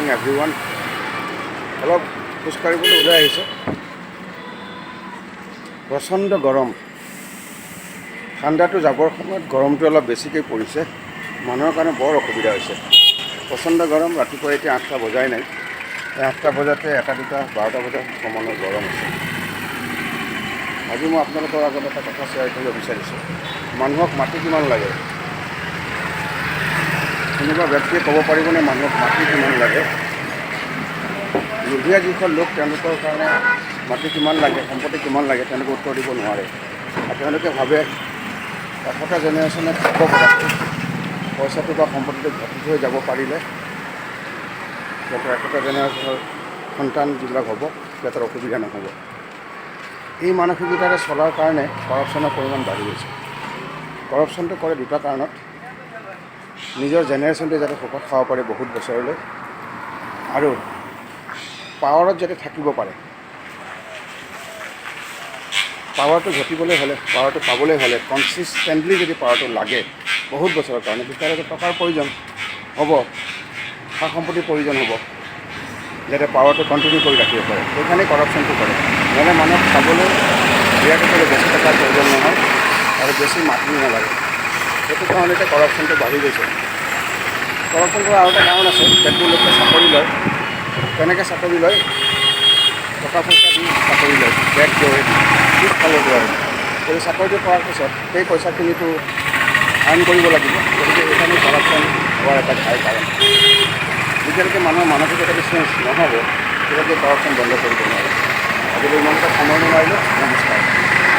Morning everyone. অলপ খোজকাঢ়িবলৈ ওলাই আহিছোঁ। প্ৰচণ্ড গৰম। ঠাণ্ডাটো যাবৰ সময়ত গৰমটো অলপ বেছিকৈ পৰিছে। মানুহৰ কাৰণে বৰ অসুবিধা হৈছে। প্ৰচণ্ড গৰম। ৰাতিপুৱা এতিয়া 8টা বজাই নাই। 8টা বজাতে 1টা 2টা 12টা বজাত সমানৰ গৰম আছে। আজি মই আপোনালোকৰ আগত এটা কথা শ্বেয়াৰ কৰিব বিচাৰিছোঁ। মানুহক মাটি কিমান লাগে? কোনোবা ব্যক্তিয়ে ক'ব পাৰিবনে মানুহক মাটি কিমান লাগে? লোভীয়া যিখন লোক তেওঁলোকৰ কাৰণে মাটি কিমান লাগে, সম্পত্তি কিমান লাগে তেওঁলোকে উত্তৰ দিব নোৱাৰে। আৰু তেওঁলোকে ভাবে এশটা জেনেৰেশ্যনে থাকিব পৰাকৈ পইচাটো বা সম্পত্তিটো ঘটি থৈ যাব পাৰিলে সিহঁতৰ এশটা জেনেৰেশ্যনৰ সন্তান যিবিলাক হ'ব সিহঁতৰ অসুবিধা নহ'ব। এই মানসিকতাৰে চলাৰ কাৰণে কৰাপশ্যনৰ পৰিমাণ বাঢ়ি গৈছে। কৰাপশ্যনটো কৰে দুটা কাৰণত। নিজৰ জেনেৰেশ্যনটোৱে যাতে সুখত খাব পাৰে বহুত বছৰলৈ, আৰু পাৱাৰত যাতে থাকিব পাৰে। পাৱাৰটো ঘটিবলৈ হ'লে, পাৱাৰটো পাবলৈ হ'লে কনচিষ্টেণ্টলি যদি পাৱাৰটো লাগে বহুত বছৰৰ কাৰণে, তেতিয়াহ'লে টকাৰ প্ৰয়োজন হ'ব, সা সম্পত্তিৰ প্ৰয়োজন হ'ব, যাতে পাৱাৰটো কণ্টিনিউ কৰি ৰাখিব পাৰে। সেইকাৰণেই কৰাপশ্যনটো কৰে। নহ'লে মানুহক খাবলৈ বিয়া কৰিবলৈ বেছি টকাৰ প্ৰয়োজন নহয় আৰু বেছি মাটি নালাগে। সেইটো কাৰণতে কৰাপশ্যনটো বাঢ়ি গৈছে। কৰাপশ্যন কৰা আৰু এটা কাৰণ আছে। পেটবোৰ লোকে চাকৰি লয়। কেনেকৈ চাকৰি লয়? টকা পইচা দি চাকৰি লয়, বেগ লৈ পিছফালৰ পৰা। এই চাকৰিটো কৰাৰ পিছত সেই পইচাখিনিতো আৰ্ণ কৰিব লাগিব। গতিকে এইকাৰণে কৰাপশ্যন হোৱাৰ এটা ঘাই কাৰণ। যেতিয়ালৈকে মানুহৰ মানসিকতাটো চেঞ্জ নহ'ব তেতিয়ালৈকে কৰাপশ্যন বন্ধ কৰিব নোৱাৰে। আজিলৈ ইমানটা সময় নোৱাৰিলোঁ। নমস্কাৰ।